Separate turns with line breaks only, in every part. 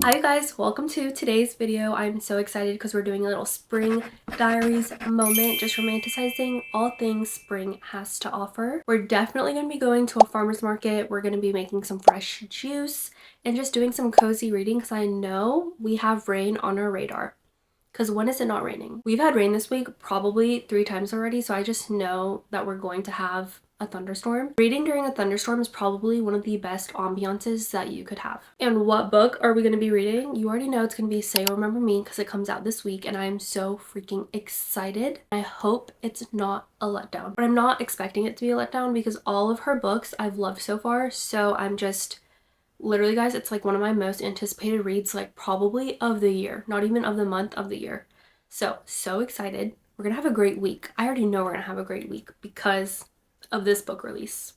Hi you guys, welcome to today's video. I'm so excited because we're doing a little spring diaries moment, just romanticizing all things spring has to offer. We're definitely going to be going to a farmer's market. We're going to be making some fresh juice and just doing some cozy reading because I know we have rain on our radar. Because when is it not raining? We've had rain this week probably 3 times already, so I just know that we're going to have a thunderstorm. Reading during a thunderstorm is probably one of the best ambiances that you could have. And what book are we going to be reading? You already know it's going to be Say You'll Remember Me because it comes out this week and I'm so freaking excited. I hope it's not a letdown, but I'm not expecting it to be a letdown because all of her books I've loved so far, so I'm just literally, guys, it's like one of my most anticipated reads, like probably of the year, not even of the month, of the year. So excited. We're gonna have a great week. I already know we're gonna have a great week because of this book release.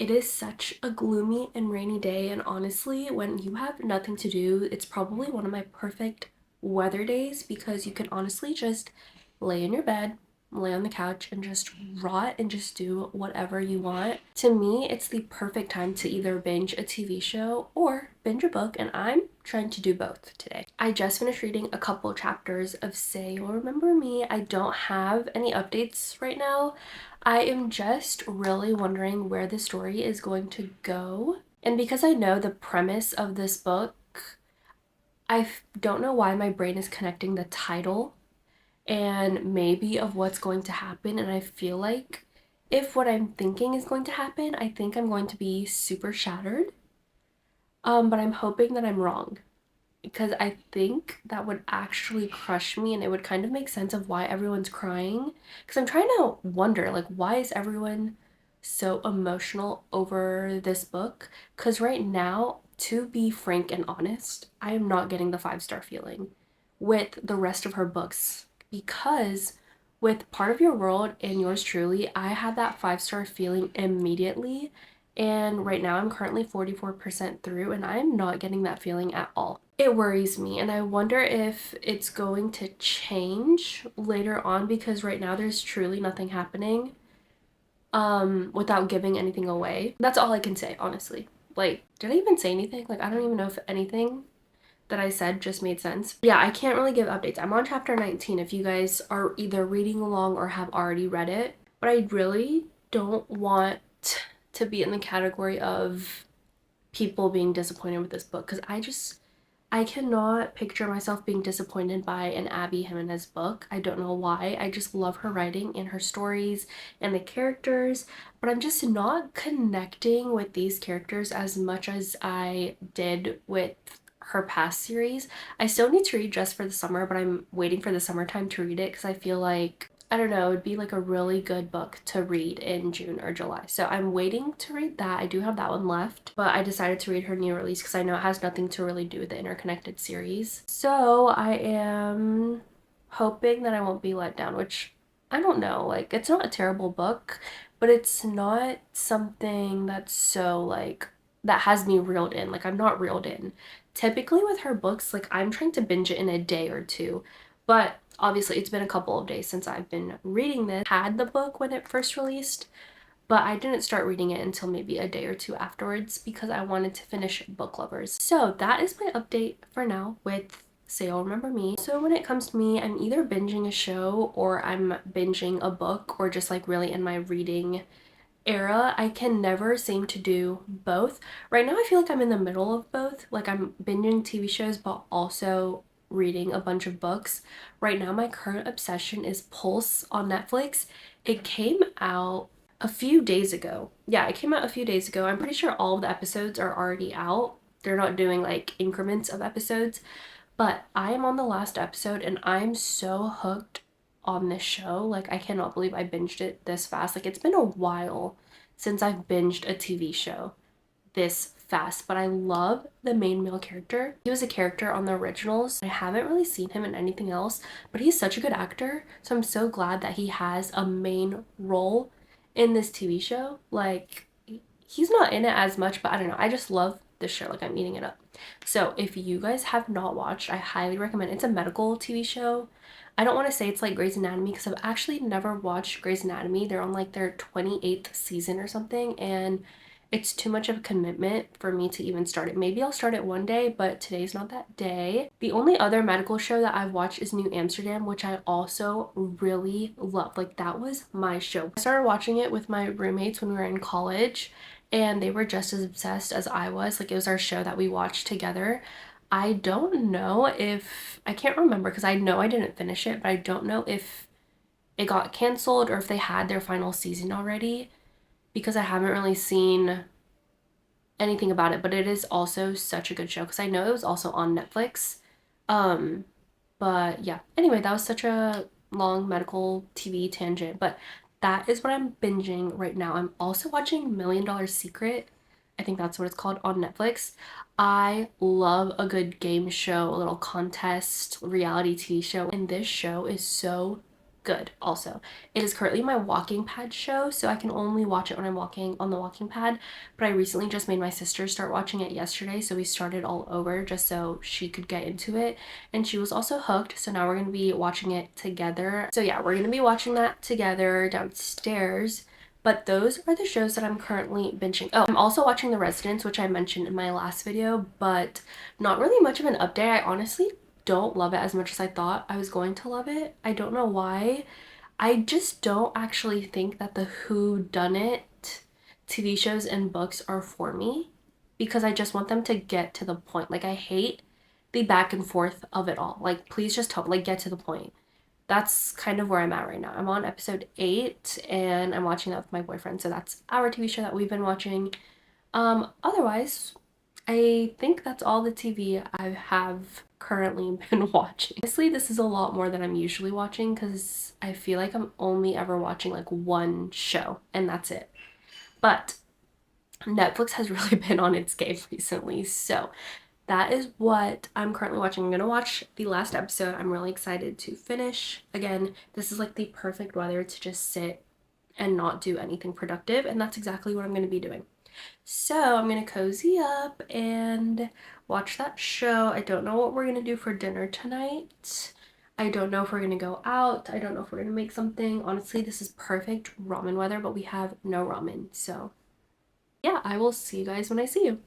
It is such a gloomy and rainy day, and honestly, when you have nothing to do, it's probably one of my perfect weather days because you can honestly just lay in your bed, lay on the couch, and just rot and just do whatever you want. To me, it's the perfect time to either binge a TV show or binge a book, and I'm trying to do both today. I just finished reading a couple chapters of Say You'll Remember Me. I don't have any updates right now. I am just really wondering where the story is going to go. And because I know the premise of this book, I don't know why my brain is connecting the title and maybe of what's going to happen. And I feel like if what I'm thinking is going to happen, I think I'm going to be super shattered. But I'm hoping that I'm wrong because I think that would actually crush me and it would kind of make sense of why everyone's crying. Because I'm trying to wonder, like, why is everyone so emotional over this book? Because right now, to be frank and honest, I am not getting the 5-star feeling with the rest of her books. Because with Part of Your World and Yours Truly, I had that 5-star feeling immediately. And right now I'm currently 44% through and I'm not getting that feeling at all. It worries me and I wonder if it's going to change later on because right now there's truly nothing happening without giving anything away. That's all I can say, honestly. Like, did I even say anything? Like, I don't even know if anything that I said just made sense. Yeah, I can't really give updates. I'm on chapter 19 if you guys are either reading along or have already read it. But I really don't want to be in the category of people being disappointed with this book because I cannot picture myself being disappointed by an Abby Jimenez book. I don't know why. I just love her writing and her stories and the characters, but I'm just not connecting with these characters as much as I did with her past series. I still need to read Just for the Summer, but I'm waiting for the summertime to read it because I feel like, I don't know, it would be like a really good book to read in June or July. So I'm waiting to read that. I do have that one left, but I decided to read her new release because I know it has nothing to really do with the interconnected series. So I am hoping that I won't be let down, which I don't know. Like, it's not a terrible book, but it's not something that's so like that has me reeled in. Like, I'm not reeled in. Typically with her books, like I'm trying to binge it in a day or two, but obviously it's been a couple of days since I've been reading this. I had the book when it first released, but I didn't start reading it until maybe a day or two afterwards because I wanted to finish Book Lovers. So that is my update for now with Say You'll Remember Me. So when it comes to me, I'm either binging a show or I'm binging a book or just like really in my reading era. I can never seem to do both. Right now I feel like I'm in the middle of both. Like I'm binging TV shows but also reading a bunch of books. Right now my current obsession is Pulse on Netflix. It came out a few days ago. Yeah, it came out a few days ago. I'm pretty sure all of the episodes are already out. They're not doing like increments of episodes, But I am on the last episode and I'm so hooked on this show. Like, I cannot believe I binged it this fast. Like, it's been a while since I've binged a TV show this fast, but I love the main male character. He was a character on the originals. I haven't really seen him in anything else, but he's such a good actor. So I'm so glad that he has a main role in this TV show. Like, he's not in it as much, but I don't know. I just love this show. Like, I'm eating it up. So if you guys have not watched, I highly recommend. It's a medical TV show. I don't want to say it's like Grey's Anatomy because I've actually never watched Grey's Anatomy. They're on like their 28th season or something, and it's too much of a commitment for me to even start it. Maybe I'll start it one day, but today's not that day. The only other medical show that I've watched is New Amsterdam, which I also really love. Like, that was my show. I started watching it with my roommates when we were in college, and they were just as obsessed as I was. Like, it was our show that we watched together. I don't know if, I can't remember because I know I didn't finish it, but I don't know if it got canceled or if they had their final season already, because I haven't really seen anything about it. But it is also such a good show because I know it was also on Netflix. Um, but yeah, anyway, that was such a long medical TV tangent, but that is what I'm binging right now. I'm also watching Million Dollar Secret. I think that's what it's called, on Netflix. I love a good game show, a little contest, reality TV show, and this show is so good also. It is currently my walking pad show, so I can only watch it when I'm walking on the walking pad, but I recently just made my sister start watching it yesterday, so we started all over just so she could get into it, and she was also hooked, so now we're going to be watching it together. So yeah, we're going to be watching that together downstairs. But those are the shows that I'm currently binging. Oh, I'm also watching The Residence, which I mentioned in my last video, but not really much of an update. I honestly don't love it as much as I thought I was going to love it. I don't know why. I just don't actually think that the whodunit TV shows and books are for me, because I just want them to get to the point. Like, I hate the back and forth of it all. Like, please just tell, like, get to the point. That's kind of where I'm at right now. I'm on episode 8 and I'm watching that with my boyfriend. So that's our TV show that we've been watching. Otherwise, I think that's all the TV I have currently been watching. Honestly, this is a lot more than I'm usually watching because I feel like I'm only ever watching like one show and that's it. But Netflix has really been on its game recently, so that is what I'm currently watching. I'm gonna watch the last episode. I'm really excited to finish. Again, this is like the perfect weather to just sit and not do anything productive, and that's exactly what I'm gonna be doing. So I'm gonna cozy up and watch that show. I don't know what we're gonna do for dinner tonight. I don't know if we're gonna go out. I don't know if we're gonna make something. Honestly, this is perfect ramen weather, but we have no ramen. So yeah, I will see you guys when I see you.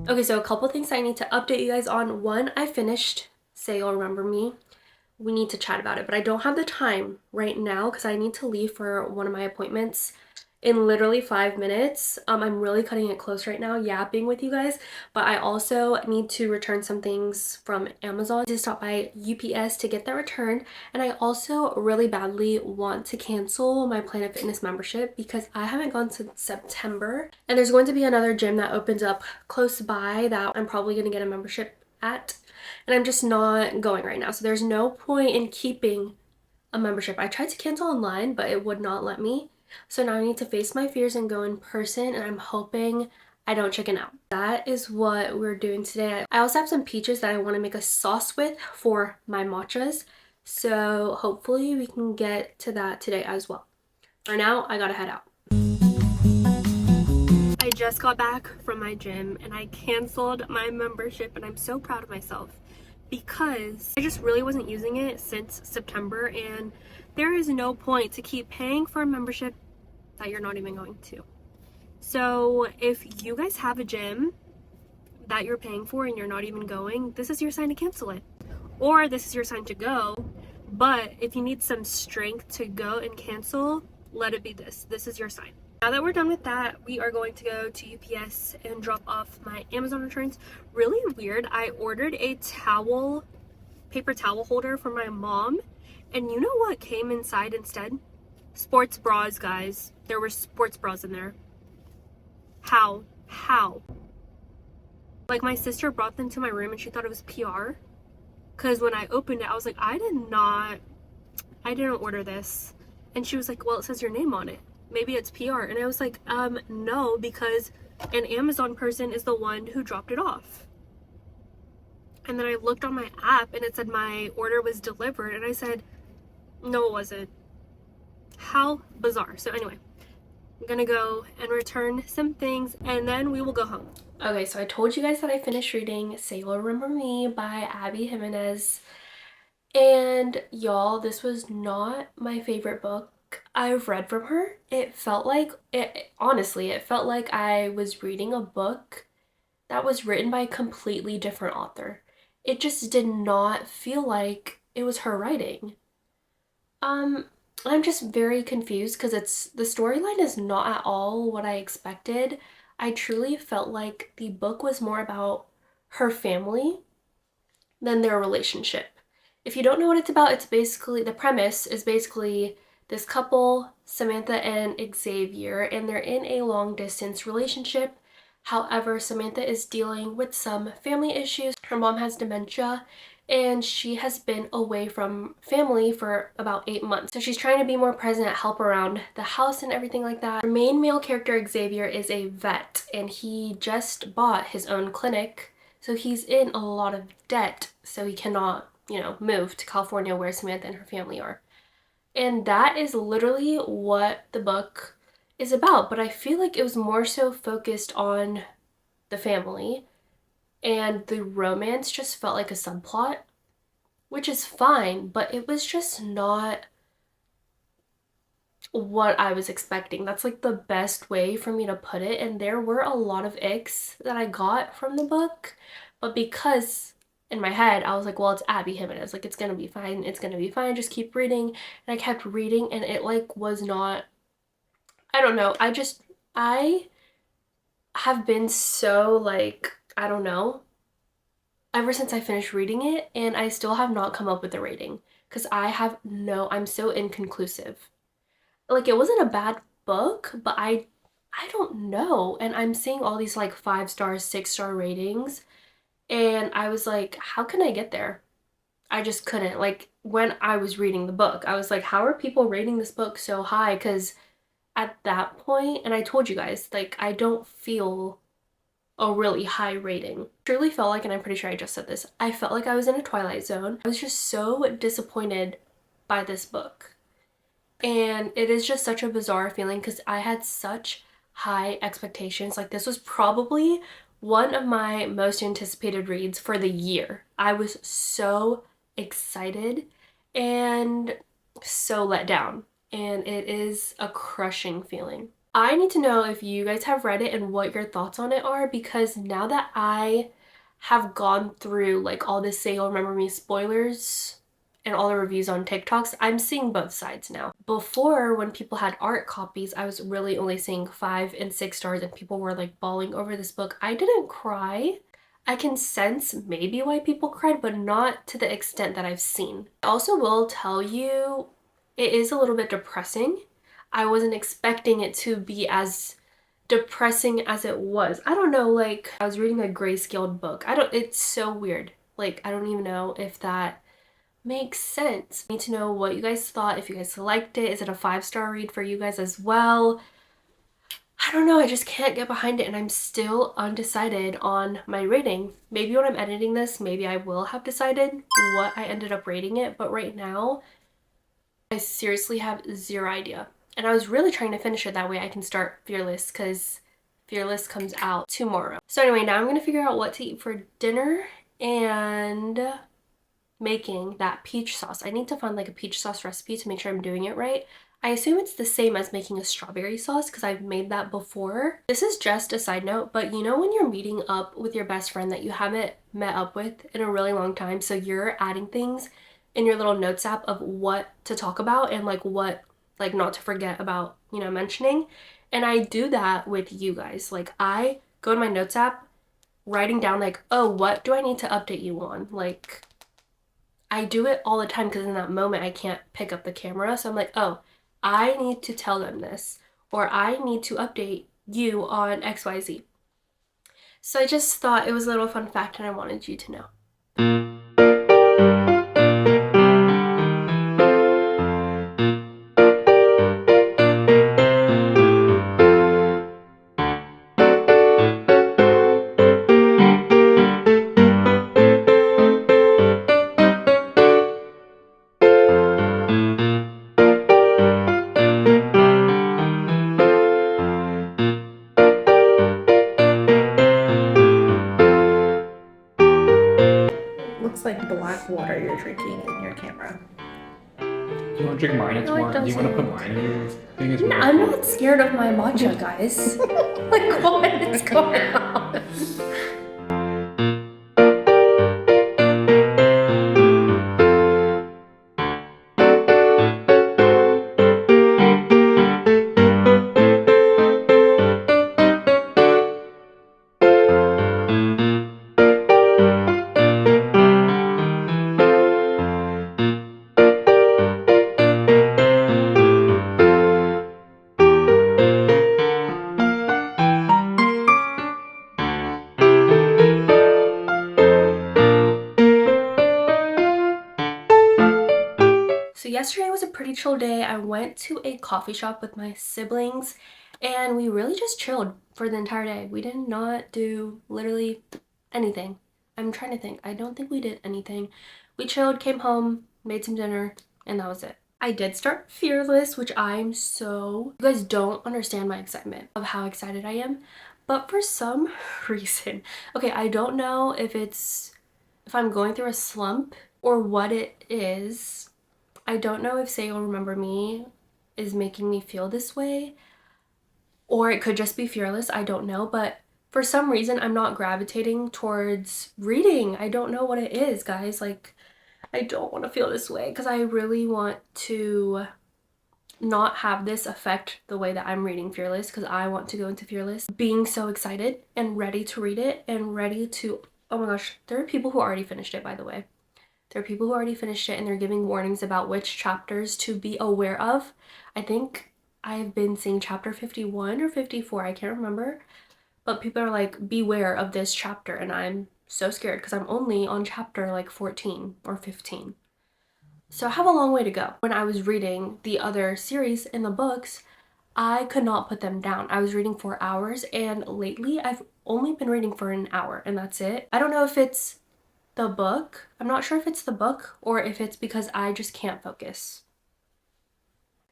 Okay, so a couple things I need to update you guys on. One, I finished Say You'll Remember Me. we need to chat about it. But I don't have the time right now because I need to leave for one of my appointments in literally 5 minutes. I'm really cutting it close right now, yapping with you guys, but I also need to return some things from Amazon to stop by UPS to get that returned. And I also really badly want to cancel my Planet Fitness membership because I haven't gone since September. And there's going to be another gym that opens up close by that I'm probably going to get a membership at. And I'm just not going right now. So there's no point in keeping a membership. I tried to cancel online, but it would not let me. So now I need to face my fears and go in person, and I'm hoping I don't chicken out. That is what we're doing today. I also have some peaches that I want to make a sauce with for my matchas. So hopefully we can get to that today as well. For now, I gotta head out. I just got back from my gym and I canceled my membership, and I'm so proud of myself because I just really wasn't using it since September, and there is no point to keep paying for a membership that you're not even going to. So if you guys have a gym that you're paying for and you're not even going, this is your sign to cancel it. Or this is your sign to go. But if you need some strength to go and cancel, let it be this. This is your sign. Now that we're done with that, we are going to go to UPS and drop off my Amazon returns. Really weird. I ordered a paper towel holder for my mom. And you know what came inside instead? Sports bras, guys. There were sports bras in there. How? Like, my sister brought them to my room and she thought it was PR. Because when I opened it, I was like, I didn't order this. And she was like, well, it says your name on it. Maybe it's PR. And I was like, no, because an Amazon person is the one who dropped it off. And then I looked on my app and it said my order was delivered. And I said, no, it wasn't. How bizarre. So anyway, I'm gonna go and return some things and then we will go home. Okay, so I told you guys that I finished reading Say You'll Remember Me by Abby Jimenez. And y'all, this was not my favorite book I've read from her. It felt like, honestly, it felt like I was reading a book that was written by a completely different author. It just did not feel like it was her writing. I'm just very confused because the storyline is not at all what I expected. I truly felt like the book was more about her family than their relationship. If you don't know what it's about, it's basically, the premise is basically this couple, Samantha and Xavier, and they're in a long distance relationship. However, Samantha is dealing with some family issues. Her mom has dementia and she has been away from family for about 8 months. So she's trying to be more present, help around the house and everything like that. Our main male character, Xavier, is a vet and he just bought his own clinic. So he's in a lot of debt, so he cannot, move to California where Samantha and her family are. And that is literally what the book is about, but I feel like it was more so focused on the family, and the romance just felt like a subplot, which is fine, but it was just not what I was expecting. That's like the best way for me to put it, and there were a lot of icks that I got from the book, but because in my head I was like, well, it's Abby Jimenez, like it's gonna be fine, just keep reading. And I kept reading and it like was not, I don't know, I have been so like, I don't know, ever since I finished reading it, and I still have not come up with a rating because I'm so inconclusive. Like, it wasn't a bad book, but I don't know. And I'm seeing all these like 5-star, 6-star ratings, and I was like, how can I get there? I just couldn't. Like, when I was reading the book, I was like, how are people rating this book so high? Because at that point, and I told you guys, like, I don't feel a really high rating. Truly felt like, and I'm pretty sure I just said this, I felt like I was in a Twilight Zone. I was just so disappointed by this book. And it is just such a bizarre feeling because I had such high expectations. Like, this was probably one of my most anticipated reads for the year. I was so excited and so let down, and it is a crushing feeling. I need to know if you guys have read it and what your thoughts on it are, because now that I have gone through like all this Say You'll Remember Me spoilers and all the reviews on TikToks, I'm seeing both sides now. Before, when people had art copies, I was really only seeing 5 and 6 stars and people were like bawling over this book. I didn't cry. I can sense maybe why people cried, but not to the extent that I've seen. I also will tell you, it is a little bit depressing. I wasn't expecting it to be as depressing as it was. I don't know, like, I was reading a grayscaled book. It's so weird. Like, I don't even know if that makes sense. I need to know what you guys thought, if you guys liked it. Is it a 5-star read for you guys as well? I don't know, I just can't get behind it and I'm still undecided on my rating. Maybe when I'm editing this, maybe I will have decided what I ended up rating it, but right now, I seriously have zero idea. And I was really trying to finish it that way I can start Fearless because Fearless comes out tomorrow. So anyway, now I'm gonna figure out what to eat for dinner and making that peach sauce. I need to find like a peach sauce recipe to make sure I'm doing it right. I assume it's the same as making a strawberry sauce because I've made that before. This is just a side note, but you know when you're meeting up with your best friend that you haven't met up with in a really long time, so you're adding things in your little notes app of what to talk about and like what like not to forget about, you know, mentioning. And I do that with you guys. Like I go to my notes app writing down like, oh, what do I need to update you on? Like I do it all the time because in that moment I can't pick up the camera. So I'm like, oh, I need to tell them this, or I need to update you on XYZ. So I just thought it was a little fun fact and I wanted you to know.
Looks like black water you're drinking in your camera.
Do you want to drink mine? It's
No,
more.
it
Do you want to put
doesn't.
mine in your thing? It's
No,
more
I'm
cool.
not scared of my matcha, guys. Like what is going on? So yesterday was a pretty chill day. I went to a coffee shop with my siblings and we really just chilled for the entire day. We did not do literally anything. I'm trying to think. I don't think we did anything. We chilled, came home, made some dinner, and that was it. I did start Fearless, which I'm so... You guys don't understand my excitement of how excited I am. But for some reason... Okay, I don't know if I'm going through a slump or what it is. I don't know if Say You'll Remember Me is making me feel this way, or it could just be Fearless, I don't know, but for some reason I'm not gravitating towards reading. I don't know what it is, guys. Like, I don't want to feel this way because I really want to not have this affect the way that I'm reading Fearless because I want to go into Fearless being so excited and ready to read it and ready to... Oh my gosh, there are people who already finished it, by the way. There are people who already finished it and they're giving warnings about which chapters to be aware of. I think I've been seeing chapter 51 or 54, I can't remember. But people are like, beware of this chapter, and I'm so scared because I'm only on chapter like 14 or 15. So I have a long way to go. When I was reading the other series in the books, I could not put them down. I was reading for hours and lately I've only been reading for an hour and that's it. I don't know if it's the book. I'm not sure if it's the book or if it's because I just can't focus.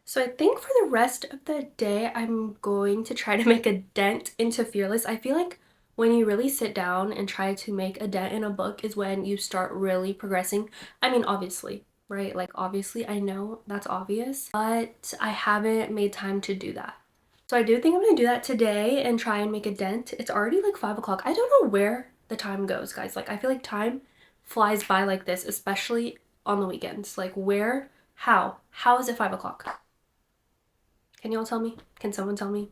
So I think for the rest of the day, I'm going to try to make a dent into Fearless. I feel like when you really sit down and try to make a dent in a book is when you start really progressing. I mean, obviously, right? Like, obviously, I know that's obvious, but I haven't made time to do that. So I do think I'm gonna do that today and try and make a dent. It's already like 5 o'clock. I don't know where the time goes, guys. Like, I feel like time flies by like this, especially on the weekends. Like where? How is it 5 o'clock? Can you all tell me? Can someone tell me?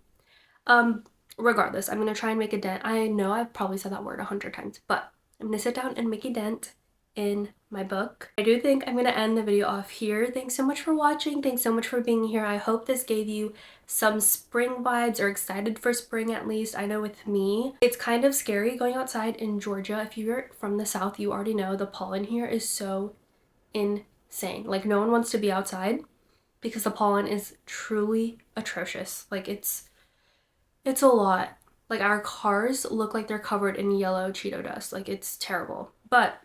Regardless, I'm gonna try and make a dent. I know I've probably said that word 100 times, but I'm gonna sit down and make a dent in my book. I do think I'm gonna end the video off here. Thanks so much for watching. Thanks so much for being here. I hope this gave you some spring vibes, or excited for spring at least. I know with me, it's kind of scary going outside in Georgia. If you're from the South, you already know the pollen here is so insane. Like no one wants to be outside because the pollen is truly atrocious. Like it's a lot. Like our cars look like they're covered in yellow Cheeto dust. Like it's terrible. But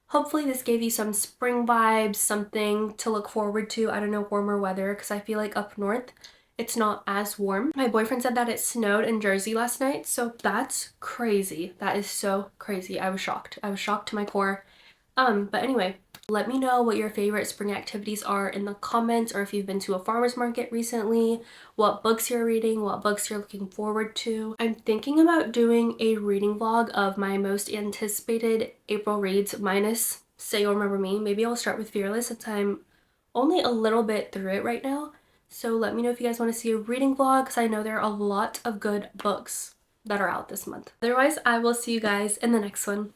hopefully this gave you some spring vibes, something to look forward to. I don't know, warmer weather, because I feel like up north it's not as warm. My boyfriend said that it snowed in Jersey last night, so that's crazy. That is so crazy. I was shocked. I was shocked to my core. But anyway, let me know what your favorite spring activities are in the comments, or if you've been to a farmer's market recently, what books you're reading, what books you're looking forward to. I'm thinking about doing a reading vlog of my most anticipated April reads minus Say You'll Remember Me. Maybe I'll start with Fearless since I'm only a little bit through it right now. So let me know if you guys want to see a reading vlog, because I know there are a lot of good books that are out this month. Otherwise, I will see you guys in the next one.